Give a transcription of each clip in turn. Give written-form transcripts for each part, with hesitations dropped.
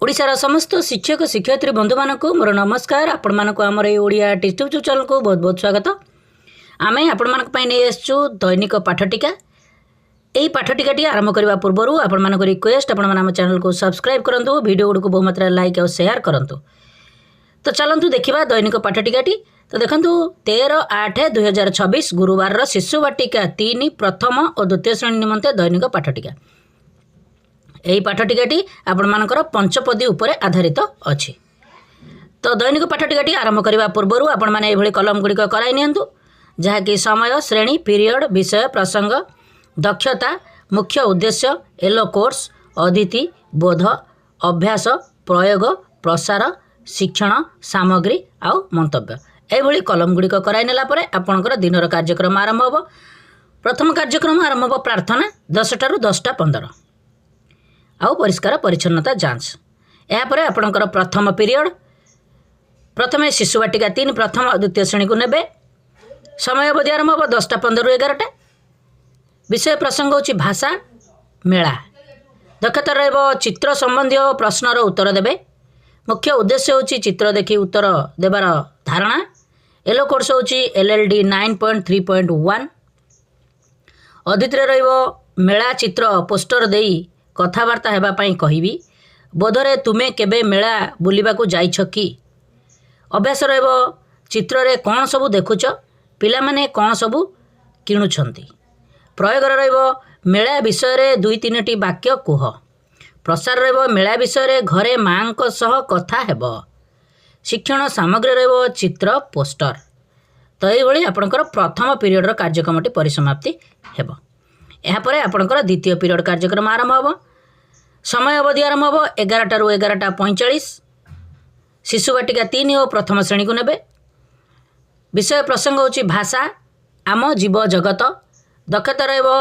ओडिशार समस्त शिक्षक शिक्षयित्री बंधु मानक मोर नमस्कार। आपण मानक आमर ये ओडिया यूट्यूब चैनल को बहुत बहुत स्वागत। आम आपण मानक नहीं आसचु दैनिक पाठटिका। यही पाठटिकाटी आरंभ करने पूर्व आपण मानक रिक्वेस्ट आपण आम चैनल को सब्सक्राइब करूँ, वीडियो गुड़ को बहु मात्रा लाइक और शेयर करूँ। तो चलतु देखा दैनिक पाठटिकाटी। तो देखो 13/8/2026 गुरुवार शिशु बाटिका 3 प्रथम और द्वितीय श्रेणी निमंते दैनिक पाठटिका। यही पाठटिकाटी आपण मानकर पंचपदी उपरे आधारित अच्छी। तो दैनिक पाठटिकाटी आरंभ करने पूर्व आपण मैंने ये कलम गुड़िक कराई नियंतु, जहाँकि समय, श्रेणी, पीरियड, विषय, प्रसंग, दक्षता, मुख्य उद्देश्य, एलो कोर्स, अदिति, बोध, अभ्यास, प्रयोग, प्रसार, शिक्षण, सामग्री आउ मंतव्य यही कलम गुड़िक कराई नेला परे आपणकर दिनर कार्यक्रम आरंभ हो। प्रथम कार्यक्रम आरंभ हो प्रार्थना 10 ରୁ 10:15 आउ परिष्कार परिच्छन्नता जांच। यापर आपणकर प्रथम पीरियड प्रथम शिशु बाटिका 3 प्रथम और द्वितीय श्रेणी को नेबे। समय अवधि आरंभ हो 10:15 ରୁ 11टा। विषय प्रसंग होची भाषा मेला। दक्षता रहिबो चित्र संबंधी प्रश्नर उत्तर देबे। मुख्य उद्देश्य होची चित्र देखि उत्तर देबार धारणा। एलो कोर्स होची LLD 9.3.1। अदिति रहिबो मेला चित्र पोस्टर देई कथावार्ता हेबा पई कहिबी। बोधरे तुमे केबे मेला बुलिबाकू जाइछ कि। अभ्यास रहिबो चित्र रे कोन सबु देखुछ, पिला माने कोन सबु किणुछंती। प्रयोग रहिबो मेला विषय रे 2-3टी वाक्य कुह। प्रसार रहिबो मेला विषय रे घरे मांक सह कथा हेबो। शिक्षण सामग्री रहिबो चित्र पोस्टर। तो ये आपणकर प्रथम पीरियड कार्यक्रमटी परिसमाप्ति हेबो। यापर आपणकर द्वितीय पीरियड कार्यक्रम आरंभ हो। समय अवधि आरंभ हो 11 ରୁ 11:45। शिशु बाटिका 3 और प्रथम श्रेणी को नेबे। विषय प्रसंग होची भाषा आम जीव जगत। दक्षता रहिबो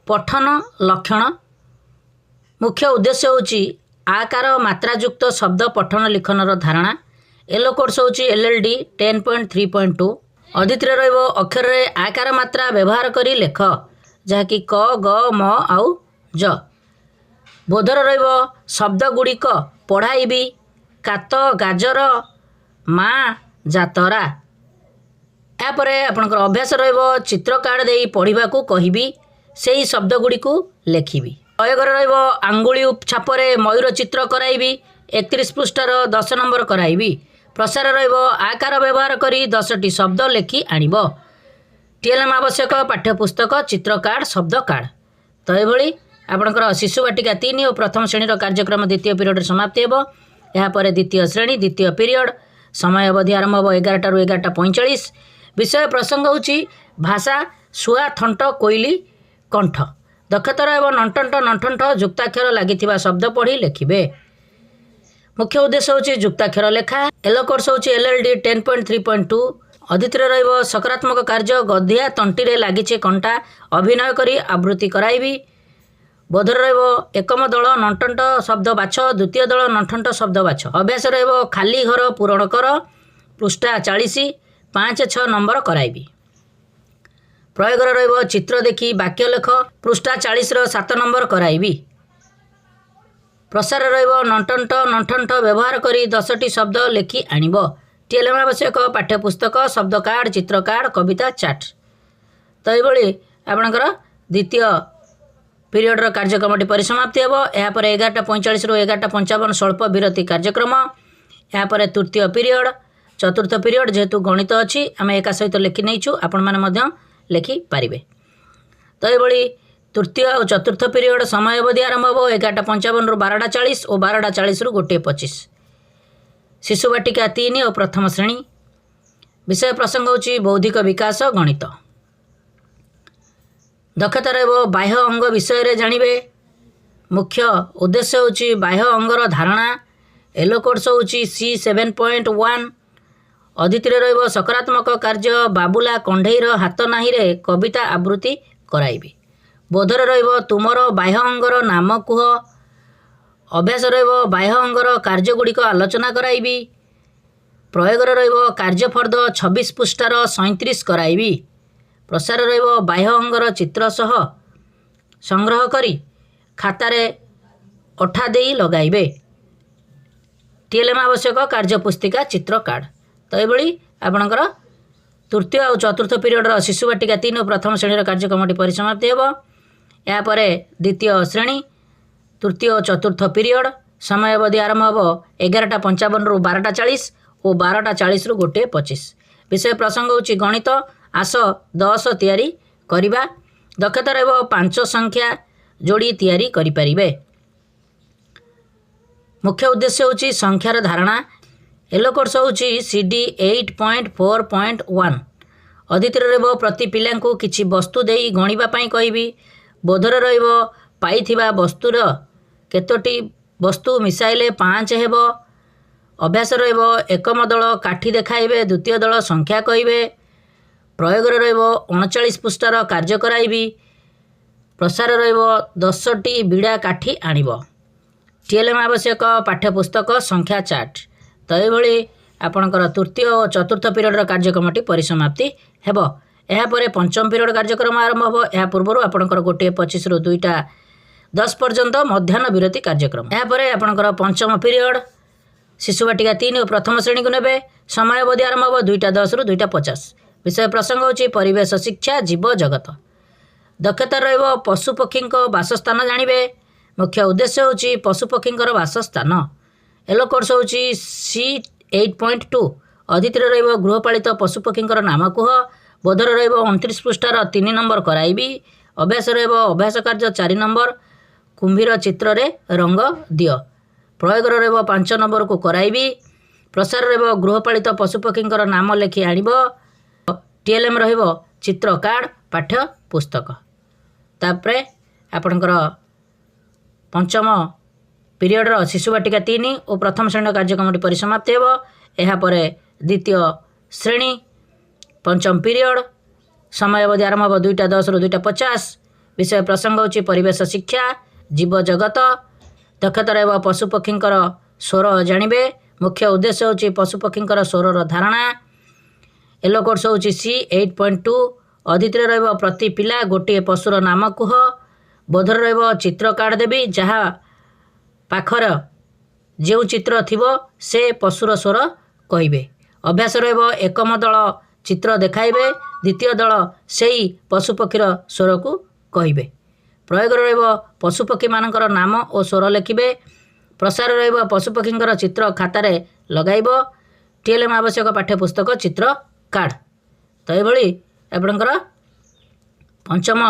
पठन लक्षण। मुख्य उद्देश्य होची आकार मात्रायुक्त शब्द पठन लिखनर धारणा। एलो कोर्स होची LLD 10.3.2। अदिति रहिबो अक्षर रे आकार मात्रा व्यवहार करी लेख, जहाँकि क, ग, म आउ ज। बोधर रहिबो शब्द गुड़िक पढ़ाइबी। कात, गाजर, माँ, जातरा। यापर आपणकर अभ्यास रहिबो चित्र कार्ड देई पढ़िबाकू कहिबी। सेही शब्द गुड़िकू लेखिबी। प्रयोग रहिबो आंगुली छापरे मयूर चित्र कराइबी। 31 पृष्ठार 10 नंबर कराइबी। प्रसार रहिबो आकार व्यवहार करी 10टी शब्द लेखि आनिबो। TLM आवश्यक पाठ्यपुस्तक, चित्र कार्ड, शब्द कार्ड। तो ये आपणकर शिशु बाटिका 3 और प्रथम श्रेणी कार्यक्रम द्वितीय पीरियड समाप्ति हो। यापर द्वितीय श्रेणी द्वितीय पीरियड। समय अवधि आरंभ हो 11 ରୁ 11:45। विषय प्रसंग होची भाषा सुआ थंट कोइली कंठ। दक्षता रहिबो नंटंट नंठंठ जुक्ताक्षर लागिथिबा शब्द पढ़ी लेखिबे। मुख्य उद्देश्य होची जुक्ताक्षर लेखा। एलो कोर्स होची LLD 10.3.2। अदिति रहिबो सकारात्मक कार्य गधिया तंटी रे लागिचे कंटा अभिनय करी आवृत्ति कराइबी। बोधर रहिबो एकम दल नंटंट शब्द बाछ, द्वितीय दल नंठंट शब्द बाछ। अभ्यास रहिबो खाली घर पूरण कर। पृष्ठा 40 5-6 नंबर कराइबी। प्रयोग रहिबो चित्र देखि वाक्य लेख। पृष्ठा 40 ର 7 नंबर कराइबी। प्रसार रहिबो नंटंट नंठंट व्यवहार करी 10टी शब्द लेखि आनिबो। TLM आवश्यक पाठ्यपुस्तक, शब्द कार्ड, चित्र कार्ड, कविता चाट। तो ये आपणकर द्वितीय पीरियड कार्यक्रमटी परिसमाप्ति हो। यापर 11:45 ରୁ 11:55 स्वल्प विरति कार्यक्रम। यापर तृतीय पीरियड चतुर्थ पीरियड जेहेतु गणित अच्छी आम एका सहित लेखि नहींचु, आपण मैंने मध्य लेखि पारिबे। तो ये तृतीय और चतुर्थ पीरियड समय अवधि आरंभ हो 11:55 ରୁ 12:40 और 12:40 ରୁ 1:25। शिशु बाटिका 3 और प्रथम श्रेणी। विषय प्रसंग होची बौद्धिक विकास गणित। दक्षता रहिबो बाह्य अंग विषय रे जानिबे। मुख्य उद्देश्य होची बाह्य अंगर धारणा। एलो कोर्स होची C7.1। अदिति रहिबो सकारात्मक कार्य बाबुला कंढेईर हाथ नाही रे कविता आवृत्ति कराइबी। बोधर रहिबो तुमर बाह्य अंगर नाम कुह। अभ्यास रहिबो बाह्य अंगर कार्य गुड़िक आलोचना कराइबी। प्रयोग रहिबो कार्यफर्द 26 पृष्ठार 37 कराइबी। प्रसार रहिबो बाह्य अंगर चित्र सह संग्रह करी खातारे अठा देई लगाइबे। TLM आवश्यक कार्य पुस्तिका चित्र कार्ड। तो ये आपणकर तृतीय और चतुर्थ पीरियडर शिशु बाटिका 3 और प्रथम श्रेणी कार्यक्रम परिसमाप्ति हेब। यापर द्वितीय श्रेणी तृतीय और चतुर्थ पीरियड समय अवधि आरंभ हो 11:55 रु 12:40 और 12:40 रु 1:25। विषय प्रसंग होची गणित आस 10 तैयारी करिबा। दक्षता रहबो 5 संख्या जोड़ी तैयारी करि परिबे। मुख्य उद्देश्य होची संख्यार धारणा। एलो कोर्स होची CD 8.4.1। अदितिर रहबो प्रति पिला को किछि वस्तु देई गणिबा पई कहबी। बोधर रहबो पाइथिबा वस्तुर केतोटी वस्तु मिसाइले 5 हेबो। अभ्यास रहबो एकम दल काठी देखाइबे द्वितीय दल संख्या कहबे। प्रयोग रहबो 39 पृष्ठार कार्य कराइबी। प्रसार रहबो 10टी बिड़ा काठी आनिबो। TLM आवश्यक पाठ्यपुस्तक संख्या चार्ट। तो ये आपणकर तृतीय और चतुर्थ पीरियडर कार्यक्रमटी परिसमाप्ति हेब। यापर पंचम पीरियड कार्यक्रम आरंभ हो। या पूर्व आपणकर 1:25 रु 2:10 पर्यंत मध्याह्न विरति कार्यक्रम। यापर आपणकर पंचम पीरियड शिशु बाटिका 3 और प्रथम श्रेणी को नेबे। समय अवधि आरंभ हो 2:10 रु 2:50। विषय प्रसंग होची परिवेश शिक्षा जीव जगत। दक्षता रहबो पशु पक्षी बासस्थान जानिबे। मुख्य उद्देश्य होची पशु पक्षी बासस्थान। एलो कोर्स होची C 8.2। अदितिर रहबो गृहपालित पशु पक्षी नाम कुह। बोधर रहबो 29 पृष्ठार 3 नंबर कराइबी। अभ्यास रहबो अभ्यास कार्य 4 नंबर कुंभीर चित्र रे रंग दियो। प्रयोग रहबो 5 नंबर को कराइबी। प्रसार रहबो गृहपालित पशु पक्षी नाम लेखि आनिबो। TLM रहबो चित्र कार्ड पाठ्य पुस्तक। तापरे आपणकर पंचम पीरियडर शिशु बाटिका 3 और प्रथम श्रेणी कार्यक्रम परिसमाप्ति हेब। यापर द्वितीय श्रेणी पंचम पीरियड समय अवधि आरंभ हो 2:10 रु 2:50। विषय प्रसंग होची परिवेश शिक्षा जीव जगत। दक्षता रहबो पशु पक्षी स्वर जानिबे। मुख्य उद्देश्य होची पशु पक्षी स्वरर धारणा। एलो कोर्स होची C 8.2। अदितिर रहबो प्रति पिला गोटे पशुर नाम कुह। बोधर रहबो चित्र कार्ड देबी जहाँ पाखर जो चित्र थिबो से पशुर स्वर कहबे। अभ्यास रहबो एकम दल चित्र देखाइबे द्वितीय दल सेही पशुपक्षीर स्वर को कहबे। प्रयोग रहबो पशुपक्षी मानकर नाम और स्वर लिखिबे। प्रसार रहबो पशुपक्षींकर चित्र खातार लगाइबो। TLM आवश्यक पाठ्यपुस्तक चित्र कार्ड। तो ये आपणकर पंचम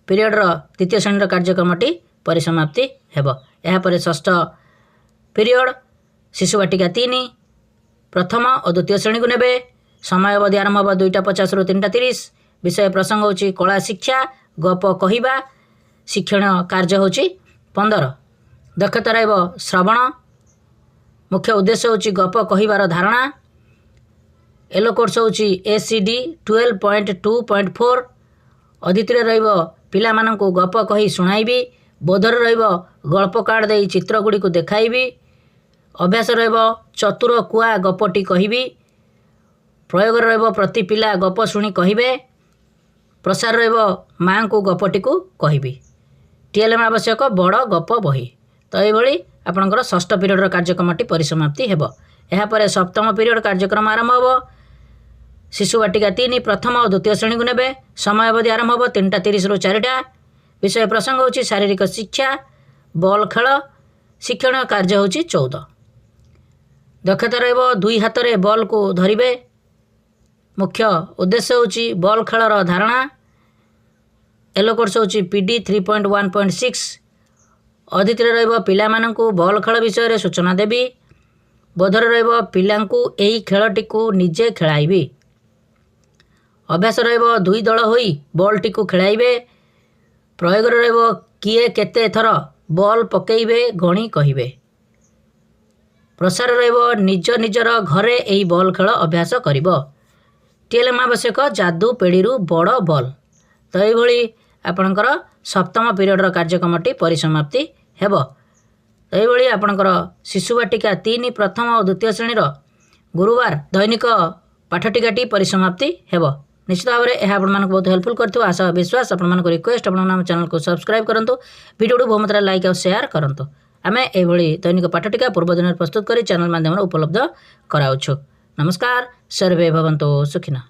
पीरियडर द्वितीय श्रेणी कार्यक्रमटी परिसमाप्ति हेब। यापर षष्ठ पीरियड शिशु बाटिका 3 प्रथम और द्वितीय श्रेणी को नेबे। समय अवधि आरंभ हो 2:50 रु 3:30। विषय प्रसंग होची कला शिक्षा गप कहिबा। शिक्षण कार्य होची 15। दक्षता रहबो श्रवण। मुख्य उद्देश्य होची गप कहिबार धारणा। एलो कोर्स होची ACD 12.2.4। अदितिर रहबो पिला माननको गप कही सुनाइबी। बोधर रहबो गल्प कार्ड देई चित्र गुडी को देखाइबी। अभ्यास रहबो चतुर कुआ गपटी कहिबी। प्रयोग रहबो प्रति पिला गप सुनी कहिबे। प्रसार रहबो मां को गपटी को कहिबी। TLM आवश्यक बड़ गप बही। तो ये आपणकर षष्ठ पीरियडर कार्यक्रमटी परिसमाप्ति हेब। यापर सप्तम पीरियड कार्यक्रम आरंभ हो। शिशु बाटिका 3 प्रथम और द्वितीय श्रेणी को नेबे। समय अवधि आरंभ हो 3:30 रु 4:00। विषय प्रसंग होची शारीरिक शिक्षा बॉल खेल। शिक्षण कार्य होची 14। दक्षता रहबो 2 हाथ रे बॉल को धरिबे। मुख्य उद्देश्य होची बॉल खेलर धारणा। एलो कोर्स होची PD 3.1.6। अदितिर रहबो पिला माननको बॉल खेल विषय रे सूचना देबी। बोधर रहबो पिलांकु एही खेलटी को निजे खेलाइबी। अभ्यास रहबो 2 दल होई बॉल टी को खेलाइबे। प्रयोग रहबो किए केते थर बॉल पकेइबे गणी कहिबे। प्रसार रहबो निज निजर घरे एही बॉल खेल अभ्यास करिबो। TLM आवश्यक जादू पेड़ीरू बड़ बॉल। तो ये आपणकर सप्तम पीरियडर कार्यक्रमटी परिसमाप्ति हेब। तो ये आपणकर शिशु बाटिका 3 प्रथम और द्वितीय श्रेणीर गुरुवार दैनिक पाठटिकाटी परिसमाप्ति हेब। निश्चित भाव में यह आपको बहुत हेल्पफुल कर आशा विश्वास। आपण रिक्वेस्ट आप चैनल को सब्सक्राइब करूँ। वीडियो बहुत मात्रा लाइक और शेयर करूँ। आम यही दैनिक पाठटिका पूर्व दिन प्रस्तुत कर चैनल माध्यम उपलब्ध कराऊँ। नमस्कार। सर्वे भवन्तु सुखिनः।